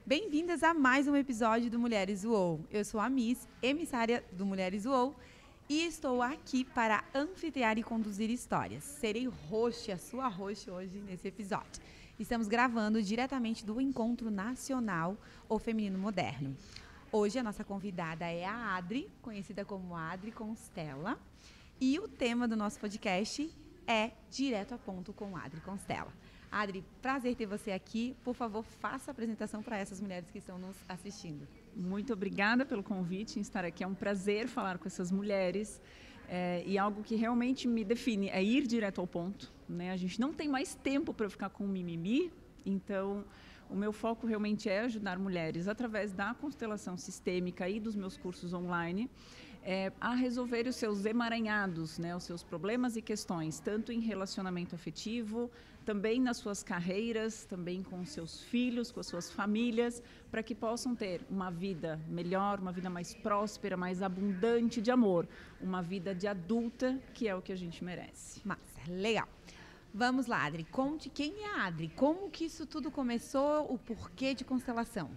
Bem-vindas a mais um episódio do Mulheres UOL. Eu sou a Miss, emissária do Mulheres UOL, e estou aqui para anfitriar e conduzir histórias. Serei host, a sua host hoje nesse episódio. Estamos gravando diretamente do Encontro Nacional O Feminino Moderno. Hoje a nossa convidada é a Adri, conhecida como Adri Constella, e o tema do nosso podcast é Direto a Ponto com Adri Constella. Adri, prazer ter você aqui. Por favor, faça a apresentação para essas mulheres que estão nos assistindo. Muito obrigada pelo convite em estar aqui. É um prazer falar com essas mulheres. E algo que realmente me define é ir direto ao ponto, né? A gente não tem mais tempo para ficar com mimimi, então o meu foco realmente é ajudar mulheres através da constelação sistêmica e dos meus cursos online a resolver os seus emaranhados, né? Os seus problemas e questões, tanto em relacionamento afetivo, também nas suas carreiras, também com os seus filhos, com as suas famílias, para que possam ter uma vida melhor, uma vida mais próspera, mais abundante de amor, uma vida de adulta, que é o que a gente merece. Massa, legal. Vamos lá, Adri, conte quem é a Adri, como que isso tudo começou, o porquê de constelação?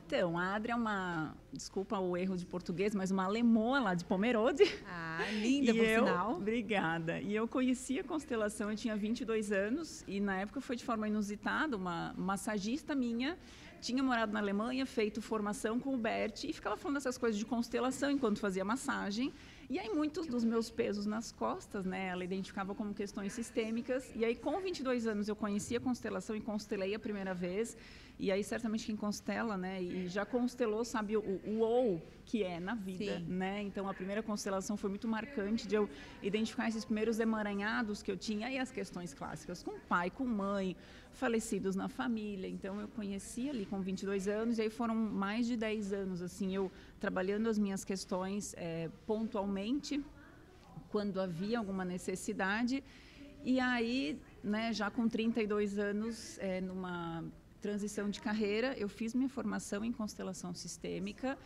Então, a Adri é uma, desculpa o erro de português, mas uma alemã lá de Pomerode. Ah, linda, por sinal. Obrigada. E eu conheci a constelação, eu tinha 22 anos e na época foi de forma inusitada, uma massagista minha tinha morado na Alemanha, feito formação com o Bert e ficava falando essas coisas de constelação enquanto fazia massagem. E aí muitos dos meus pesos nas costas, né, ela identificava como questões sistêmicas. E aí com 22 anos eu conheci a constelação e constelei a primeira vez. E aí certamente quem constela, né, e já constelou sabe o ou que é na vida, Sim. né? Então a primeira constelação foi muito marcante de eu identificar esses primeiros emaranhados que eu tinha e as questões clássicas com pai, com mãe, falecidos na família. Então eu conheci ali com 22 anos e aí foram mais de 10 anos assim eu trabalhando as minhas questões pontualmente quando havia alguma necessidade. E aí, né, já com 32 anos, numa transição de carreira, eu fiz minha formação em constelação sistêmica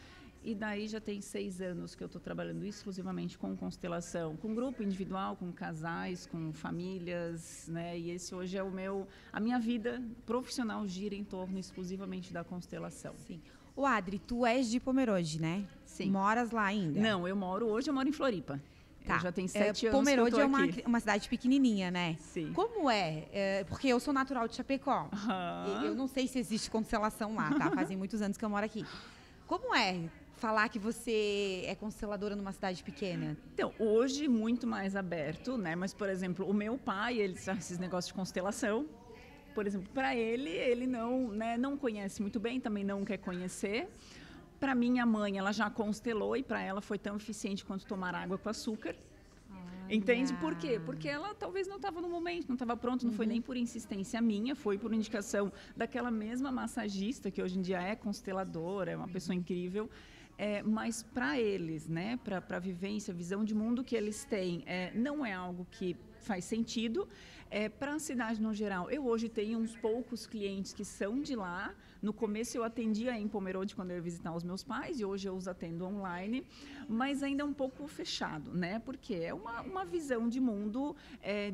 e daí já tem 6 anos que eu estou trabalhando exclusivamente com constelação, com grupo individual, com casais, com famílias, né? E esse hoje é a minha vida profissional gira em torno exclusivamente da constelação. Sim. O Adri, tu és de Pomerode, né? Sim. Moras lá ainda? Não, hoje eu moro em Floripa. Tá. Eu já tenho 7 anos Pomerode que eu tô aqui. É uma cidade pequenininha, né? Sim. Como porque eu sou natural de Chapecó. Uhum. Eu não sei se existe constelação lá, tá? Fazem muitos anos que eu moro aqui. Como é falar que você é consteladora numa cidade pequena? Então, hoje muito mais aberto, né? Mas, por exemplo, o meu pai, ele sabe esses negócios de constelação. Por exemplo, para ele não, né, não conhece muito bem, também não quer conhecer. Para minha mãe, ela já constelou e para ela foi tão eficiente quanto tomar água com açúcar. Olha. Entende por quê? Porque ela talvez não estava no momento, não estava pronta, não foi nem por insistência minha, foi por indicação daquela mesma massagista, que hoje em dia é consteladora, é uma pessoa incrível. Mas para eles, né, para a vivência, a visão de mundo que eles têm, não é algo que faz sentido. Para a cidade no geral, eu hoje tenho uns poucos clientes que são de lá. No começo eu atendia em Pomerode quando eu ia visitar os meus pais e hoje eu os atendo online, mas ainda é um pouco fechado, né? Porque é uma visão de mundo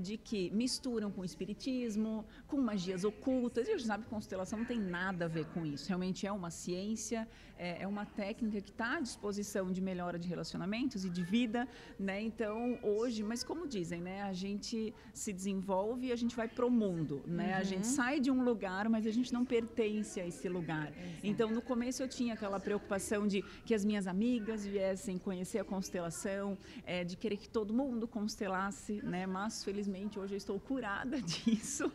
de que misturam com espiritismo, com magias ocultas. E a gente sabe que constelação não tem nada a ver com isso. Realmente é uma ciência, é uma técnica que está à disposição de melhora de relacionamentos e de vida, né? Então hoje, mas como dizem, né? A gente se desenvolve e a gente vai pro mundo, né? A gente sai de um lugar, mas a gente não pertence a esse lugar. Exato. Então, no começo eu tinha aquela preocupação de que as minhas amigas viessem conhecer a constelação, de querer que todo mundo constelasse, né? Mas, felizmente, hoje eu estou curada disso,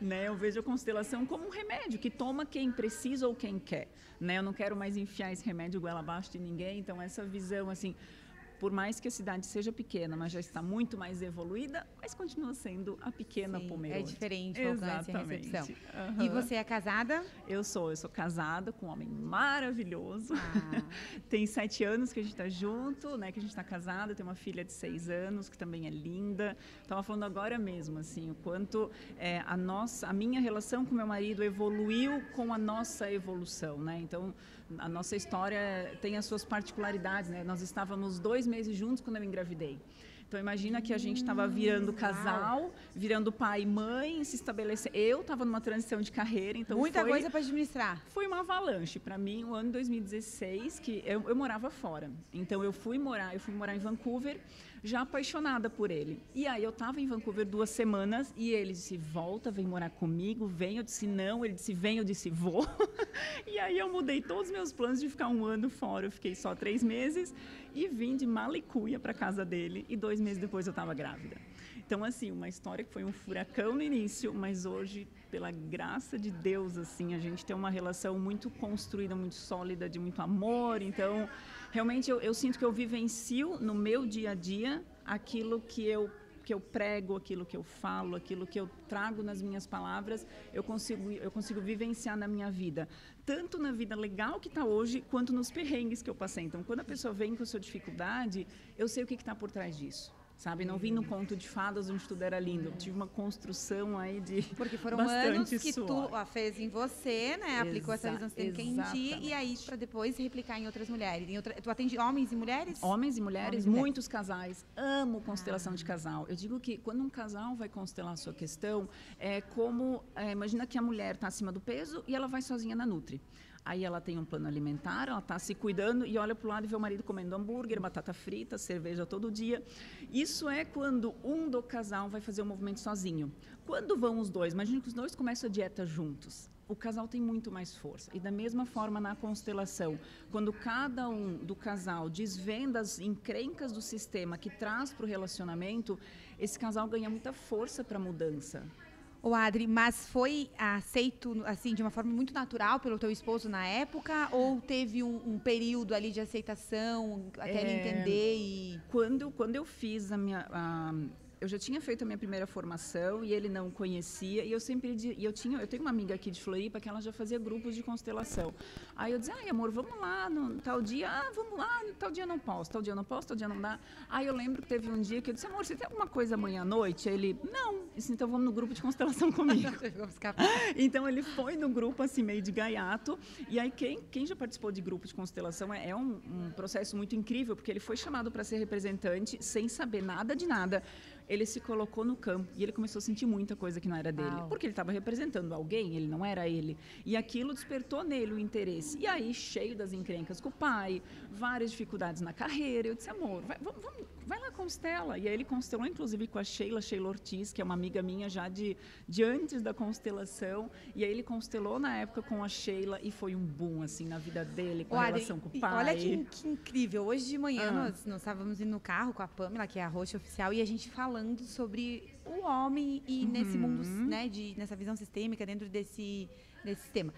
né? Eu vejo a constelação como um remédio que toma quem precisa ou quem quer, né? Eu não quero mais enfiar esse remédio goela abaixo de ninguém, então essa visão, assim, por mais que a cidade seja pequena, mas já está muito mais evoluída, mas continua sendo a pequena Pomerode. É diferente o alcance e a recepção. Uhum. E você é casada? Eu sou casada com um homem maravilhoso. Tem 7 anos que a gente está junto, né? Que a gente está casada, tem uma filha de 6 anos, que também é linda. Estava falando agora mesmo, assim, o quanto a minha relação com meu marido evoluiu com a nossa evolução, né? Então, a nossa história tem as suas particularidades, né? Nós estávamos 2 meses juntos quando eu engravidei. Então, imagina que a gente estava virando casal, virando pai e mãe, se estabelecer. Eu estava numa transição de carreira, então muita coisa para administrar. Foi uma avalanche. Para mim, o ano 2016, que eu morava fora. Então, eu fui morar em Vancouver, já apaixonada por ele. E aí, eu estava em Vancouver 2 semanas e ele disse, volta, vem morar comigo, vem. Eu disse, não. Ele disse, vem. Eu disse, vou. E aí, eu mudei todos os meus planos de ficar 1 ano fora. Eu fiquei só 3 meses e vim de mala e cuia para casa dele. E 2 meses depois, eu estava grávida. Então, assim, uma história que foi um furacão no início, mas hoje, pela graça de Deus, assim, a gente tem uma relação muito construída, muito sólida, de muito amor. Então, realmente, eu sinto que eu vivencio no meu dia a dia aquilo que eu prego, aquilo que eu falo, aquilo que eu trago nas minhas palavras, eu consigo vivenciar na minha vida. Tanto na vida legal que está hoje, quanto nos perrengues que eu passei. Então, quando a pessoa vem com sua dificuldade, eu sei o que está por trás disso. Sabe, não vim no conto de fadas onde tudo era lindo. Eu tive uma construção aí de porque foram bastante anos que suor. tu fez em você, né? Aplicou essa visão sistêmica em ti e aí para depois replicar em outras mulheres. Tu atende homens e mulheres? Homens e mulheres, muitos casais. Amo constelação de casal. Eu digo que quando um casal vai constelar a sua questão, imagina que a mulher está acima do peso e ela vai sozinha na Nutri. Aí ela tem um plano alimentar, ela está se cuidando e olha para o lado e vê o marido comendo hambúrguer, batata frita, cerveja todo dia. Isso é quando um do casal vai fazer o movimento sozinho. Quando vão os dois, imagina que os dois começam a dieta juntos. O casal tem muito mais força. E da mesma forma na constelação, quando cada um do casal desvenda as encrencas do sistema que traz para o relacionamento, esse casal ganha muita força para a mudança. Ô Adri, mas foi aceito assim de uma forma muito natural pelo teu esposo na época ou teve um período ali de aceitação até ele entender e... Quando eu fiz eu já tinha feito a minha primeira formação e ele não conhecia e eu tenho uma amiga aqui de Floripa que ela já fazia grupos de constelação. Aí eu dizia, ai amor, vamos lá no tal dia, vamos lá, tal dia não posso, tal dia não posso, tal dia não dá. Aí eu lembro que teve um dia que eu disse, amor, você tem alguma coisa amanhã à noite? Aí ele, não. Eu disse, então vamos no grupo de constelação comigo. Então ele foi no grupo assim meio de gaiato e aí quem já participou de grupo de constelação é um processo muito incrível porque ele foi chamado para ser representante sem saber nada de nada. Ele se colocou no campo e ele começou a sentir muita coisa que não era dele. Porque ele estava representando alguém, ele não era ele. E aquilo despertou nele o interesse. E aí, cheio das encrencas com o pai, várias dificuldades na carreira, eu disse, amor, vai lá, constela. E aí ele constelou, inclusive, com a Sheila Ortiz, que é uma amiga minha já de antes da constelação. E aí ele constelou na época com a Sheila e foi um boom, assim, na vida dele, com a relação com o pai. Olha que incrível. Hoje de manhã nós estávamos indo no carro com a Pamela, que é a host oficial, e a gente falando sobre o homem e nesse mundo, né, nessa visão sistêmica, dentro desse sistema.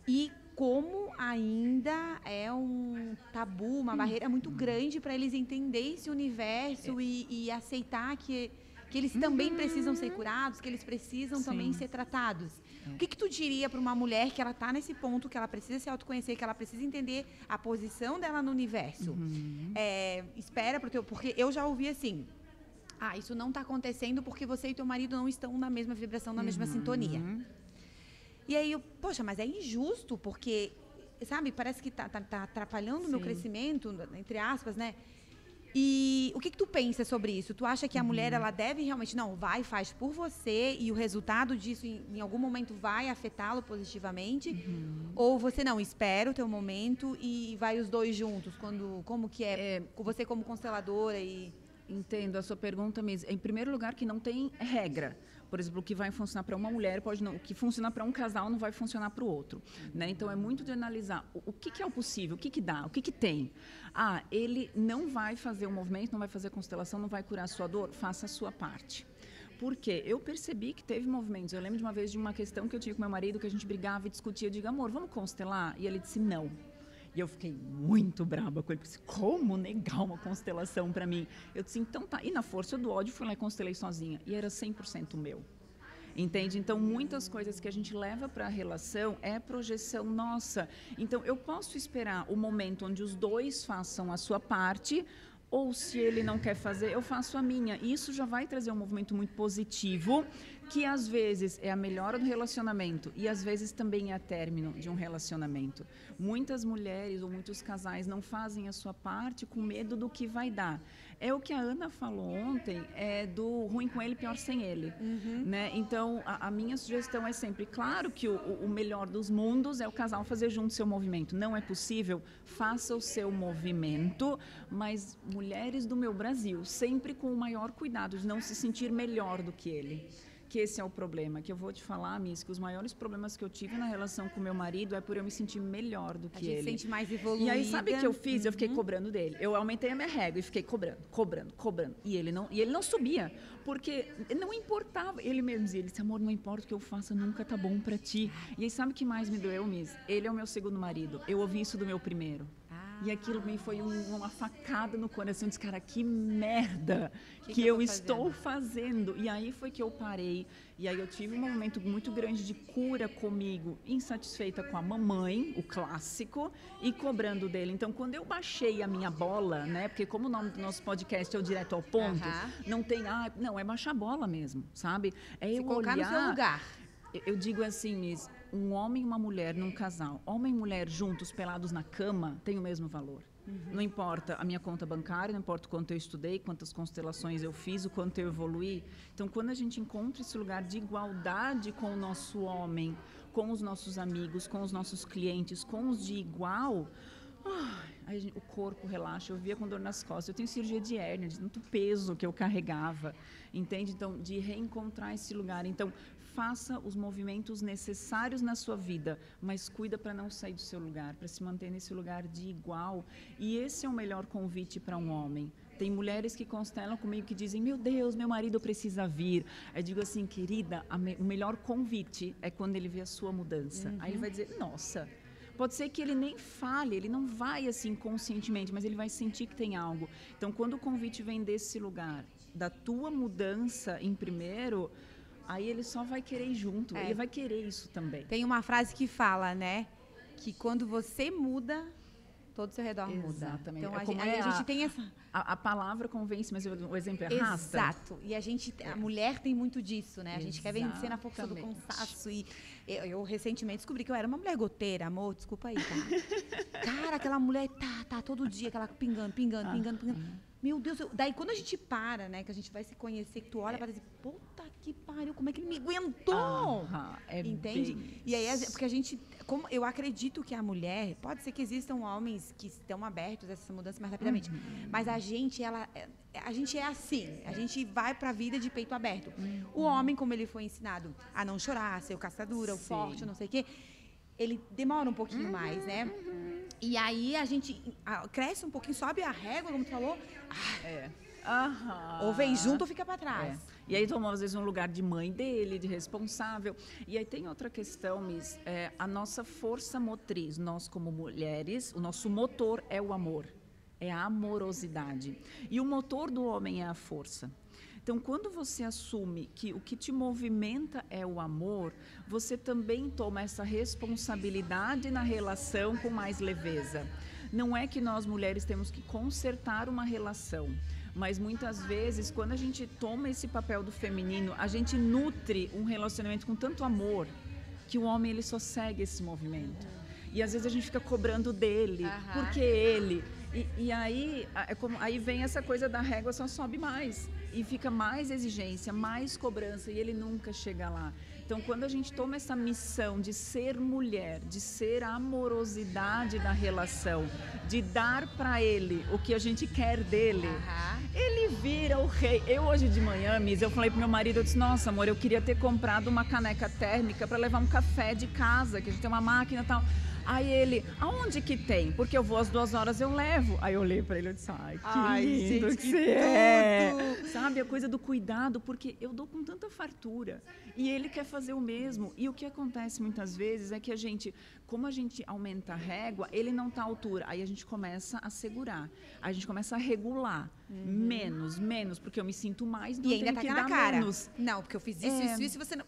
E como ainda é um tabu, uma barreira muito grande para eles entenderem esse universo e aceitar que eles também precisam ser curados, que eles precisam também ser tratados. O que tu diria para uma mulher que ela está nesse ponto, que ela precisa se autoconhecer, que ela precisa entender a posição dela no universo? Espera porque eu já ouvi assim, isso não está acontecendo porque você e teu marido não estão na mesma vibração, na mesma sintonia. E aí, poxa, mas é injusto, porque, sabe, parece que tá atrapalhando o meu crescimento, entre aspas, né? E o que tu pensa sobre isso? Tu acha que a mulher, ela deve realmente, faz por você e o resultado disso em algum momento vai afetá-lo positivamente? Ou você não, espera o teu momento e vai os dois juntos? Como que é você como consteladora e... Entendo a sua pergunta mesmo. Em primeiro lugar, que não tem regra. Por exemplo, o que vai funcionar para uma mulher o que funciona para um casal não vai funcionar para o outro, né? Então é muito de analisar o que é o possível, o que dá, o que tem. Ele não vai fazer o movimento, não vai fazer a constelação, não vai curar a sua dor, faça a sua parte. Porque eu percebi que teve movimentos. Eu lembro de uma vez de uma questão que eu tive com meu marido, que a gente brigava e discutia. Eu digo, amor, vamos constelar? E ele disse, não. E eu fiquei muito braba com ele. Disse, como negar uma constelação para mim? Eu disse, então tá. E na força do ódio, fui lá e constelei sozinha. E era 100% meu. Entende? Então, muitas coisas que a gente leva para a relação é projeção nossa. Então, eu posso esperar o momento onde os dois façam a sua parte, ou se ele não quer fazer, eu faço a minha. E isso já vai trazer um movimento muito positivo, que às vezes é a melhora do relacionamento e às vezes também é a término de um relacionamento. Muitas mulheres ou muitos casais não fazem a sua parte com medo do que vai dar. É o que a Ana falou ontem, do ruim com ele, pior sem ele. Né? Então, a minha sugestão é sempre, claro que o melhor dos mundos é o casal fazer junto seu movimento. Não é possível? Faça o seu movimento, mas mulheres do meu Brasil, sempre com o maior cuidado de não se sentir melhor do que ele. Que esse é o problema, que eu vou te falar, Miss, que os maiores problemas que eu tive na relação com meu marido é por eu me sentir melhor do que ele. A gente se sente mais evoluída. E aí, sabe o que eu fiz? Eu fiquei cobrando dele. Eu aumentei a minha régua e fiquei cobrando. E ele não subia, porque não importava. Ele mesmo dizia, amor, não importa o que eu faça, nunca tá bom pra ti. E aí, sabe o que mais me doeu, Miss? Ele é o meu segundo marido. Eu ouvi isso do meu primeiro. E aquilo me foi uma facada no coração. Disse, cara, que merda que eu estou fazendo. E aí foi que eu parei. E aí eu tive um momento muito grande de cura comigo, insatisfeita com a mamãe, o clássico, e cobrando dele. Então, quando eu baixei a minha bola, né? Porque como o nome do nosso podcast é o Direto ao Ponto, não tem... não, é baixar a bola mesmo, sabe? É eu colocar olhar... no seu lugar. Eu digo assim, Miss, um homem e uma mulher num casal, homem e mulher juntos, pelados na cama, tem o mesmo valor. Não importa a minha conta bancária, não importa o quanto eu estudei, quantas constelações eu fiz, o quanto eu evoluí. Então, quando a gente encontra esse lugar de igualdade com o nosso homem, com os nossos amigos, com os nossos clientes, com os de igual... Aí o corpo relaxa, eu via com dor nas costas. Eu tenho cirurgia de hérnia, de tanto peso que eu carregava, entende? Então, de reencontrar esse lugar. Então, faça os movimentos necessários na sua vida, mas cuida para não sair do seu lugar, para se manter nesse lugar de igual. E esse é o melhor convite para um homem. Tem mulheres que constelam comigo que dizem, meu Deus, meu marido precisa vir. Eu digo assim, querida, o melhor convite é quando ele vê a sua mudança. Aí ele vai dizer, nossa... Pode ser que ele nem fale, ele não vai assim conscientemente, mas ele vai sentir que tem algo. Então, quando o convite vem desse lugar, da tua mudança em primeiro, aí ele só vai querer ir junto, ele vai querer isso também. Tem uma frase que fala, né, que quando você muda, todo o seu redor muda. Exatamente. Então, a gente tem essa... A palavra convence, mas o exemplo é arrasta. Exato. E a mulher tem muito disso, né? A gente quer vencer na força do cansaço. E eu recentemente descobri que eu era uma mulher goteira, amor, desculpa aí, tá? Cara, aquela mulher tá todo dia, aquela pingando. Meu Deus, daí quando a gente para, né, que a gente vai se conhecer, que tu olha para dizer, puta que pariu, como é que ele me aguentou? Entende? E aí, porque a gente, como eu acredito que a mulher, pode ser que existam homens que estão abertos a essa mudança mais rapidamente, mas a gente é assim, a gente vai pra vida de peito aberto. O homem, como ele foi ensinado a não chorar, a ser o caçadura, o forte, não sei o quê, ele demora um pouquinho mais, né? E aí a gente cresce um pouquinho, sobe a régua, como tu falou. Ou vem junto ou fica para trás. E aí toma, às vezes, um lugar de mãe dele, de responsável. E aí tem outra questão, Miss, a nossa força motriz, nós como mulheres, o nosso motor é o amor, é a amorosidade. E o motor do homem é a força. Então, quando você assume que o que te movimenta é o amor, você também toma essa responsabilidade na relação com mais leveza. Não é que nós mulheres temos que consertar uma relação, mas muitas vezes, quando a gente toma esse papel do feminino, a gente nutre um relacionamento com tanto amor que o homem ele só segue esse movimento. E às vezes a gente fica cobrando dele, porque ele... E aí, aí vem essa coisa da régua, só sobe mais. E fica mais exigência, mais cobrança, e ele nunca chega lá. Então, quando a gente toma essa missão de ser mulher, de ser a amorosidade da relação, de dar para ele o que a gente quer dele, ele vira o rei. Eu hoje de manhã, Miss, eu falei pro meu marido, eu disse, nossa, amor, eu queria ter comprado uma caneca térmica para levar um café de casa, que a gente tem uma máquina e tal. Aí ele, aonde que tem? Porque eu vou às 2 horas, eu levo. Aí eu olhei pra ele e disse, ai, que lindo que você é. Sabe, a coisa do cuidado, porque eu dou com tanta fartura. E ele quer fazer o mesmo. E o que acontece muitas vezes é que a gente, como a gente aumenta a régua, ele não tá à altura. Aí a gente começa a segurar. Aí a gente começa a regular. Menos, porque eu me sinto mais, não e ainda tenho tá que na dar cara. menos. Não, porque eu fiz isso, e você não...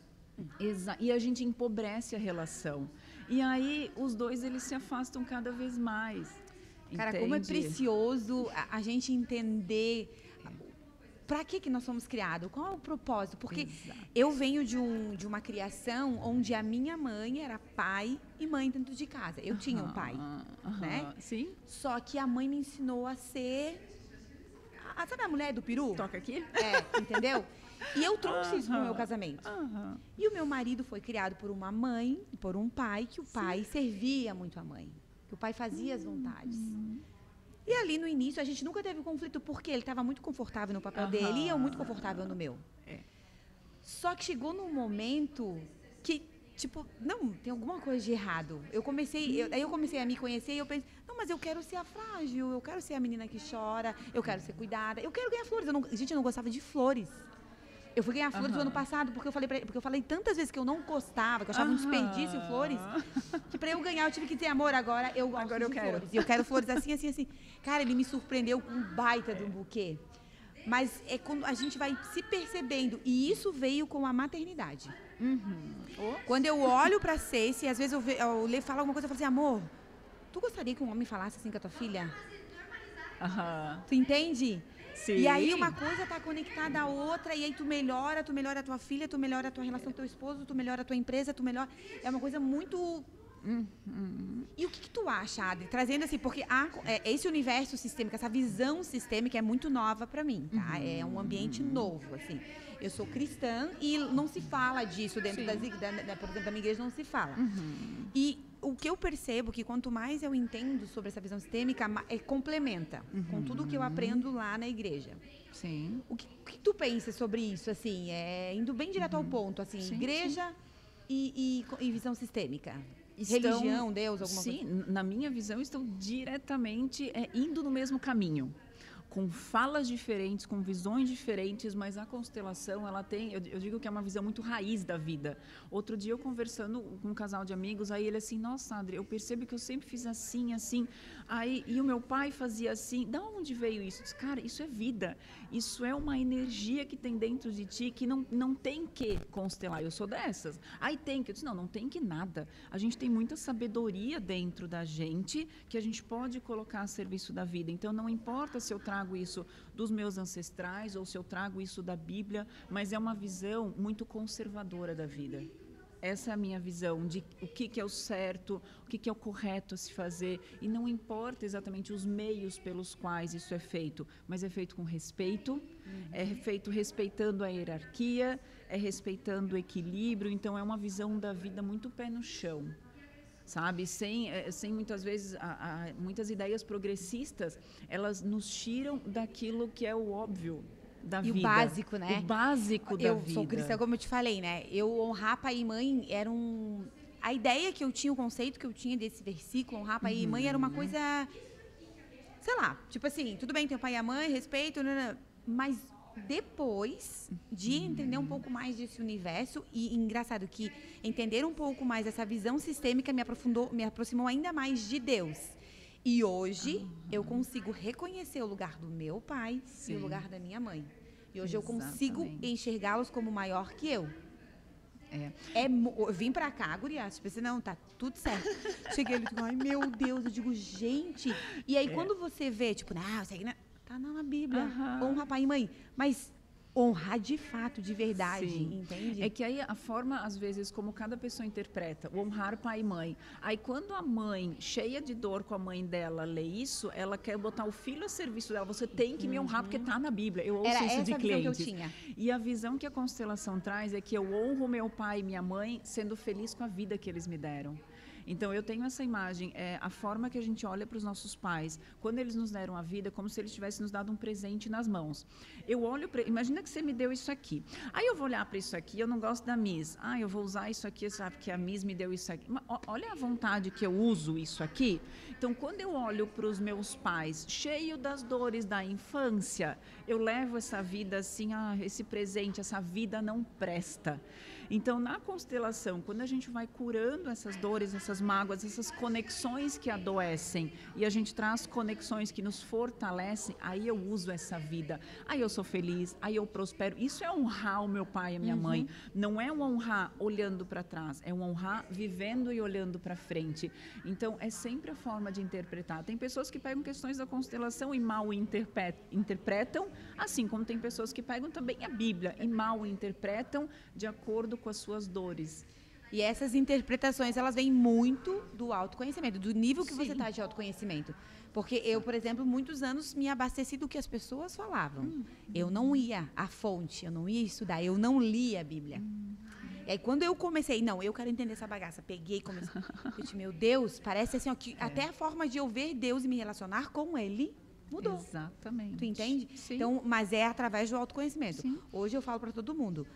E a gente empobrece a relação. E aí, os dois, eles se afastam cada vez mais. Cara, entende? como é precioso a gente entender Para que nós somos criados? Qual é o propósito? Porque Exato. eu venho de uma criação onde a minha mãe era pai e mãe dentro de casa. Eu tinha um pai, né? Sim. Só que a mãe me ensinou a ser... sabe a mulher do peru? Toca aqui? Entendeu? E eu trouxe isso pro meu casamento. Aham. E o meu marido foi criado por uma mãe, por um pai, que o pai servia muito a mãe. Que o pai fazia as vontades. E ali no início a gente nunca teve conflito, porque ele estava muito confortável no papel dele e eu muito confortável no meu. Só que chegou num momento que, tipo, não, tem alguma coisa de errado. Aí eu comecei a me conhecer e eu pensei, não, mas eu quero ser a frágil, eu quero ser a menina que chora, eu quero ser cuidada, eu quero ganhar flores. Gente, eu não gostava de flores. Eu fui ganhar flores no ano passado porque eu falei tantas vezes que eu não gostava, que eu achava um desperdício flores, que pra eu ganhar eu tive que dizer, amor, agora eu gosto de flores. E eu quero flores assim, assim, assim. Cara, ele me surpreendeu com um baita de um buquê. Mas é quando a gente vai se percebendo. E isso veio com a maternidade. Quando eu olho pra Ceci, às vezes eu falo alguma coisa, eu falo assim, amor, tu gostaria que um homem falasse assim com a tua filha? Tu entende? Sim. E aí uma coisa tá conectada à outra, e aí tu melhora a tua filha, tu melhora a tua relação com teu esposo, tu melhora a tua empresa, tu melhora... É uma coisa muito... E o que tu acha, Adri? Trazendo assim, porque esse universo sistêmico, essa visão sistêmica é muito nova pra mim, tá? É um ambiente novo, assim. Eu sou cristã e não se fala disso dentro por exemplo, da minha igreja não se fala. E o que eu percebo que quanto mais eu entendo sobre essa visão sistêmica, complementa com tudo que eu aprendo lá na igreja. Sim. O que tu pensa sobre isso, assim, indo bem direto ao ponto, assim, igreja e visão sistêmica? Religião, Deus, alguma coisa? Sim, na minha visão, estão diretamente indo no mesmo caminho. Com falas diferentes, com visões diferentes, mas a constelação, ela tem, eu digo que é uma visão muito raiz da vida. Outro dia eu conversando com um casal de amigos, aí ele assim, nossa, Adri, eu percebo que eu sempre fiz assim, assim, aí, e o meu pai fazia assim, da onde veio isso? Eu disse, cara, isso é vida, isso é uma energia que tem dentro de ti, que não tem que constelar, eu sou dessas. Aí tem que, eu disse, não tem que nada, a gente tem muita sabedoria dentro da gente, que a gente pode colocar a serviço da vida, então não importa se eu trago isso dos meus ancestrais ou se eu trago isso da Bíblia, mas é uma visão muito conservadora da vida. Essa é a minha visão de o que é o certo, o que é o correto a se fazer, e não importa exatamente os meios pelos quais isso é feito, mas é feito com respeito, é feito respeitando a hierarquia, é respeitando o equilíbrio, então é uma visão da vida muito pé no chão. Sabe, sem muitas vezes, muitas ideias progressistas, elas nos tiram daquilo que é o óbvio da vida. E o básico, né? O básico da vida. Eu sou cristã, como eu te falei, né? Eu honrar pai e mãe era a ideia que eu tinha, o conceito que eu tinha desse versículo, honrar pai e mãe, era uma coisa, sei lá, tipo assim, tudo bem, tem o pai e a mãe, respeito, mas depois de entender um pouco mais desse universo, e engraçado que entender um pouco mais essa visão sistêmica me aproximou ainda mais de Deus. E hoje eu consigo reconhecer o lugar do meu pai e o lugar da minha mãe. E hoje eu consigo enxergá-los como maior que eu. Eu vim pra cá, gurias, pensei, não, tá tudo certo. Cheguei ali, ai meu Deus, eu digo, gente. E aí quando você vê, tipo, não, isso aqui não... Tá na Bíblia, honra pai e mãe, mas honrar de fato, de verdade, entende? É que aí a forma, às vezes, como cada pessoa interpreta, o honrar pai e mãe, aí quando a mãe, cheia de dor com a mãe dela, lê isso, ela quer botar o filho a serviço dela, você tem que me honrar porque tá na Bíblia, eu ouço isso de clientes. Que eu tinha. E a visão que a constelação traz é que eu honro meu pai e minha mãe sendo feliz com a vida que eles me deram. Então, eu tenho essa imagem, a forma que a gente olha para os nossos pais, quando eles nos deram a vida, como se eles tivessem nos dado um presente nas mãos. Eu olho para... Imagina que você me deu isso aqui. Aí eu vou olhar para isso aqui, eu não gosto da Miss. Eu vou usar isso aqui, sabe, porque a Miss me deu isso aqui. Mas, olha a vontade que eu uso isso aqui. Então, quando eu olho para os meus pais, cheio das dores da infância, eu levo essa vida assim, esse presente, essa vida não presta. Então, na constelação, quando a gente vai curando essas dores, essas mágoas, essas conexões que adoecem, e a gente traz conexões que nos fortalecem, aí eu uso essa vida, aí eu sou feliz, aí eu prospero. Isso é honrar o meu pai e a minha mãe. Não é um honrar olhando para trás, é um honrar vivendo e olhando para frente. Então, é sempre a forma de interpretar. Tem pessoas que pegam questões da constelação e mal interpretam, assim como tem pessoas que pegam também a Bíblia e mal interpretam de acordo com as suas dores. E essas interpretações, elas vêm muito do autoconhecimento, do nível que Sim. você está de autoconhecimento. Porque eu, por exemplo, muitos anos me abasteci do que as pessoas falavam. Eu não ia à fonte, eu não ia estudar, eu não lia a Bíblia. E aí, quando eu comecei, não, eu quero entender essa bagaça, peguei e comecei. Eu disse, meu Deus, parece assim, ó, que até a forma de eu ver Deus e me relacionar com Ele mudou. Exatamente. Tu entende? Sim. Então, mas é através do autoconhecimento. Sim. Hoje eu falo para todo mundo,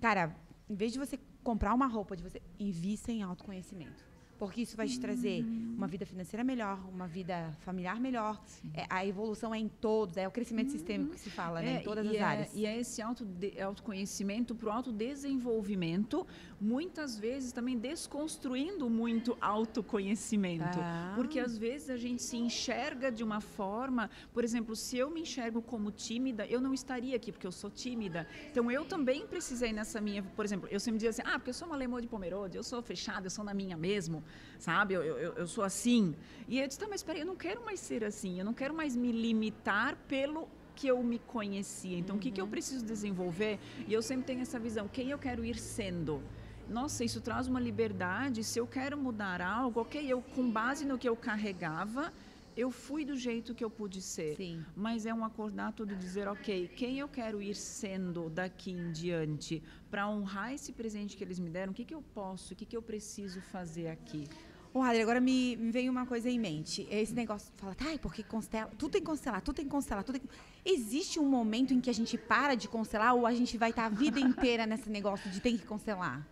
cara, em vez de você comprar uma roupa, de você invista em autoconhecimento. Porque isso vai te trazer uma vida financeira melhor, uma vida familiar melhor. A evolução é em todos, é o crescimento sistêmico que se fala, né? Em todas as áreas. E é esse autoconhecimento para o autodesenvolvimento, muitas vezes também desconstruindo muito autoconhecimento. Porque às vezes a gente se enxerga de uma forma, por exemplo, se eu me enxergo como tímida, eu não estaria aqui porque eu sou tímida. Então eu também precisei nessa minha, por exemplo, eu sempre dizia assim, porque eu sou uma lemoa de Pomerode, eu sou fechada, eu sou na minha mesmo. Sabe, eu sou assim. E eu disse, mas espera aí, eu não quero mais ser assim, eu não quero mais me limitar pelo que eu me conhecia. Então, o que eu preciso desenvolver? E eu sempre tenho essa visão, quem eu quero ir sendo? Nossa, isso traz uma liberdade, se eu quero mudar algo, ok, eu com base no que eu carregava, eu fui do jeito que eu pude ser. Sim. Mas é um acordar tudo, dizer, ok, quem eu quero ir sendo daqui em diante para honrar esse presente que eles me deram, o que eu posso, o que eu preciso fazer aqui? Adri, agora me veio uma coisa em mente. Esse negócio de falar, porque constela, tudo tem que constelar, tudo tem que constelar, tudo tem que... Existe um momento em que a gente para de constelar ou a gente vai estar a vida inteira nesse negócio de tem que constelar?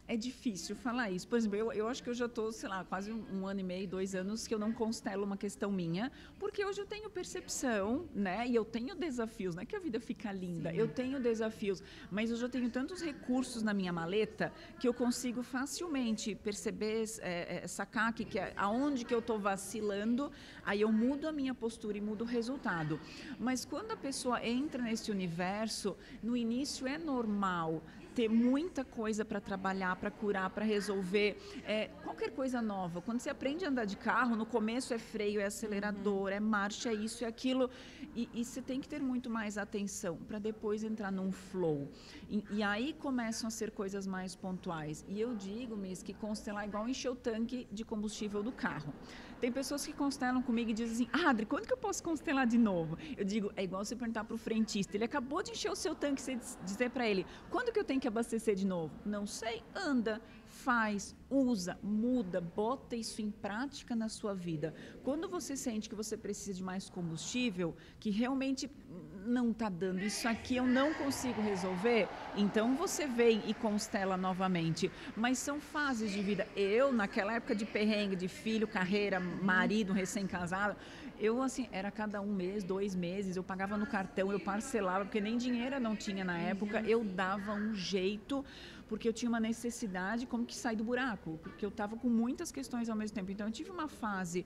É difícil falar isso. Por exemplo, eu acho que eu já estou, sei lá, quase um ano e meio, 2 anos que eu não constelo uma questão minha, porque hoje eu tenho percepção, né? E eu tenho desafios, não é que a vida fica linda, eu tenho desafios, mas eu já tenho tantos recursos na minha maleta que eu consigo facilmente perceber, sacar que aonde que eu estou vacilando, aí eu mudo a minha postura e mudo o resultado. Mas quando a pessoa entra nesse universo, no início é normal ter muita coisa para trabalhar, para curar, para resolver, qualquer coisa nova. Quando você aprende a andar de carro, no começo é freio, é acelerador, é marcha, é isso, é aquilo, e você tem que ter muito mais atenção para depois entrar num flow. E aí começam a ser coisas mais pontuais. E eu digo, Miss, que constelar é igual encher o tanque de combustível do carro. Tem pessoas que constelam comigo e dizem assim, Adri, quando que eu posso constelar de novo? Eu digo, é igual você perguntar para o frentista, ele acabou de encher o seu tanque, você dizer para ele, quando que eu tenho que abastecer de novo? Não sei, anda, faz, usa, muda, bota isso em prática na sua vida. Quando você sente que você precisa de mais combustível, que realmente não está dando, isso aqui eu não consigo resolver, então você vem e constela novamente. Mas são fases de vida. Eu, naquela época de perrengue, de filho, carreira, marido, recém-casado, eu, assim, era cada 1 mês, 2 meses, eu pagava no cartão, eu parcelava, porque nem dinheiro eu não tinha na época, eu dava um jeito, porque eu tinha uma necessidade como que sair do buraco, porque eu estava com muitas questões ao mesmo tempo. Então, eu tive uma fase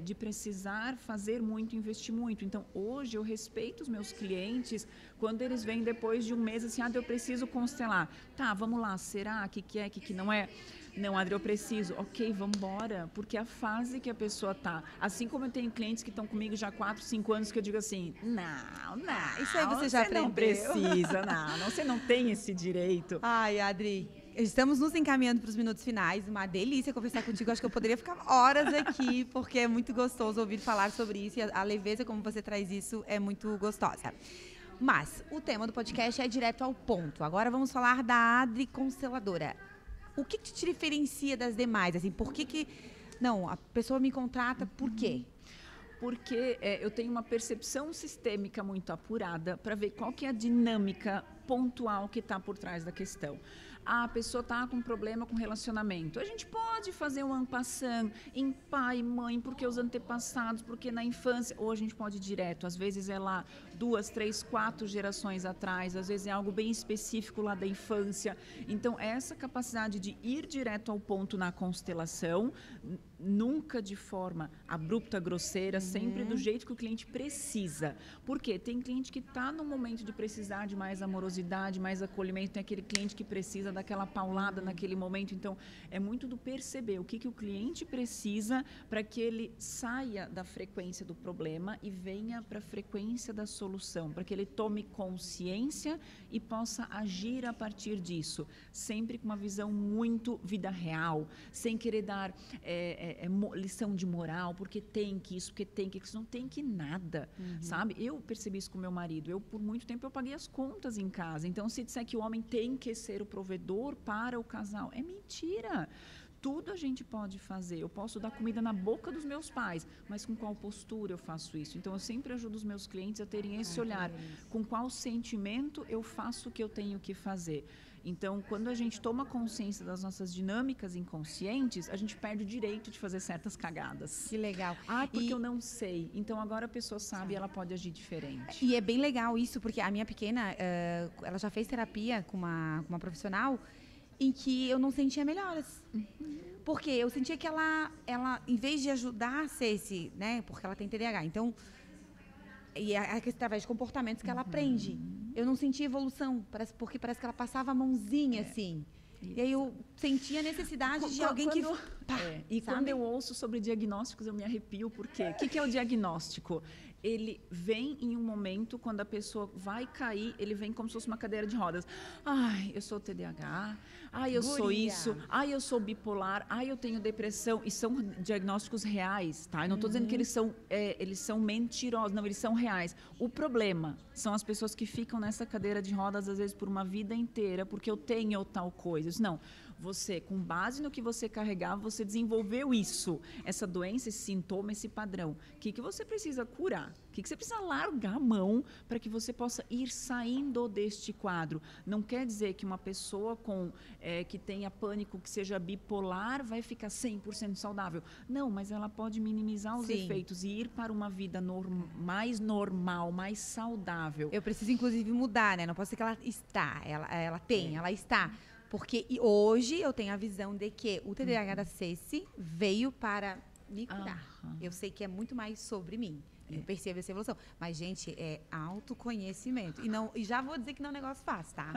de precisar fazer muito, investir muito. Então, hoje, eu respeito os meus clientes quando eles vêm depois de 1 mês, assim, eu preciso constelar. Tá, vamos lá, será? O que é, o que não é? Não, Adri, eu preciso. Ok, vamos embora, porque é a fase que a pessoa está. Assim como eu tenho clientes que estão comigo já há 4, 5 anos, que eu digo assim, não, isso aí você já aprendeu. Não precisa, não, você não tem esse direito. Ai, Adri, estamos nos encaminhando para os minutos finais. Uma delícia conversar contigo. Acho que eu poderia ficar horas aqui, porque é muito gostoso ouvir falar sobre isso. E a leveza como você traz isso é muito gostosa. Mas o tema do podcast é direto ao ponto. Agora vamos falar da Adri Consteladora. O que te diferencia das demais? Assim, por que não, a pessoa me contrata, por quê? Porque eu tenho uma percepção sistêmica muito apurada para ver qual que é a dinâmica pontual que está por trás da questão. a pessoa está com problema com relacionamento. A gente pode fazer um en passant em pai, mãe, porque os antepassados, porque na infância, ou a gente pode ir direto. Às vezes é lá 2, 3, 4 gerações atrás, às vezes é algo bem específico lá da infância. Então, essa capacidade de ir direto ao ponto na constelação, nunca de forma abrupta, grosseira, sempre do jeito que o cliente precisa. Por quê? Tem cliente que está no momento de precisar de mais amorosidade, mais acolhimento, tem aquele cliente que precisa daquela paulada naquele momento. Então, é muito do perceber o que o cliente precisa para que ele saia da frequência do problema e venha para a frequência da solução, para que ele tome consciência e possa agir a partir disso, sempre com uma visão muito vida real, sem querer dar lição de moral, porque tem que isso, porque tem que isso, não tem que nada, sabe? Eu percebi isso com meu marido, por muito tempo eu paguei as contas em casa, então se disser que o homem tem que ser o provedor para o casal, é mentira. Tudo a gente pode fazer. Eu posso dar comida na boca dos meus pais, mas com qual postura eu faço isso? Então, eu sempre ajudo os meus clientes a terem esse olhar. Com qual sentimento eu faço o que eu tenho que fazer? Então, quando a gente toma consciência das nossas dinâmicas inconscientes, a gente perde o direito de fazer certas cagadas. Que legal. Porque eu não sei. Então, agora a pessoa sabe e ela pode agir diferente. E é bem legal isso, porque a minha pequena, ela já fez terapia com uma profissional em que eu não sentia melhoras. Porque eu sentia que ela, em vez de ajudar a Ceci, né? Porque ela tem TDAH. Então, e através de comportamentos que ela aprende. Eu não sentia evolução, porque parece que ela passava a mãozinha, assim. E aí eu sentia a necessidade de alguém que... E quando eu ouço sobre diagnósticos, eu me arrepio, por quê? O que é o diagnóstico? Ele vem em um momento, quando a pessoa vai cair, ele vem como se fosse uma cadeira de rodas. Ai, eu sou TDAH, ai, eu sou isso, ai, eu sou bipolar, ai, eu tenho depressão. E são diagnósticos reais, tá? Eu não estou dizendo que eles são mentirosos, não, eles são reais. O problema são as pessoas que ficam nessa cadeira de rodas, às vezes, por uma vida inteira, porque eu tenho tal coisa. Não, você, com base no que você carregava, você desenvolveu isso, essa doença, esse sintoma, esse padrão. O que você precisa curar? O que você precisa largar a mão para que você possa ir saindo deste quadro? Não quer dizer que uma pessoa que tenha pânico, que seja bipolar, vai ficar 100% saudável. Não, mas ela pode minimizar os efeitos e ir para uma vida mais normal, mais saudável. Eu preciso, inclusive, mudar, né? Não pode ser que ela está, ela está. Porque hoje eu tenho a visão de que o TDAH da Ceci veio para me curar. Eu sei que é muito mais sobre mim. Eu percebo essa evolução. Mas, gente, é autoconhecimento. E já vou dizer que não é um negócio fácil, tá?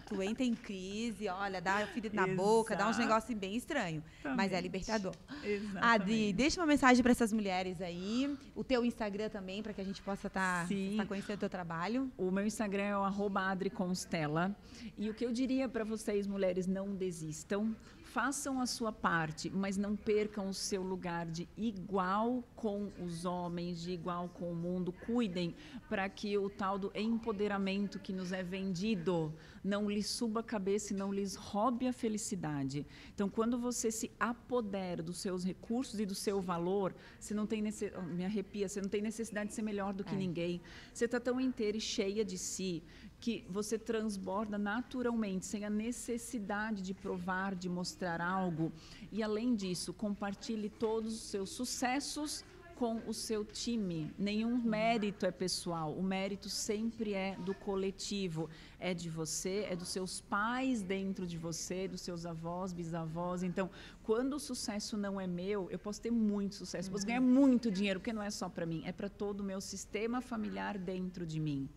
Tu entra em crise, olha, dá ferida na boca, dá uns negócios bem estranhos. Mas é libertador. Exatamente. Adri, deixa uma mensagem para essas mulheres aí. O teu Instagram também, para que a gente possa estar conhecendo o teu trabalho. O meu Instagram é o @adriconstella. E o que eu diria para vocês, mulheres, não desistam. Façam a sua parte, mas não percam o seu lugar de igual com os homens, de igual com o mundo. Cuidem para que o tal do empoderamento que nos é vendido não lhes suba a cabeça e não lhes roube a felicidade. Então, quando você se apodera dos seus recursos e do seu valor, você não tem me arrepia, você não tem necessidade de ser melhor do que ninguém. Você está tão inteira e cheia de si que você transborda naturalmente, sem a necessidade de provar, de mostrar algo. E, além disso, compartilhe todos os seus sucessos com o seu time. Nenhum mérito é pessoal, o mérito sempre é do coletivo. É de você, é dos seus pais dentro de você, dos seus avós, bisavós. Então, quando o sucesso não é meu, eu posso ter muito sucesso, posso ganhar muito dinheiro, porque não é só para mim, é para todo o meu sistema familiar dentro de mim.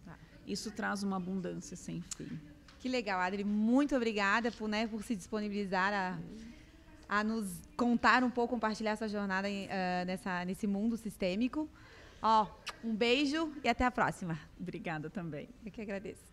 Isso traz uma abundância sem fim. Que legal, Adri. Muito obrigada por se disponibilizar a nos contar um pouco, compartilhar sua jornada nesse mundo sistêmico. Um beijo e até a próxima. Obrigada também. Eu que agradeço.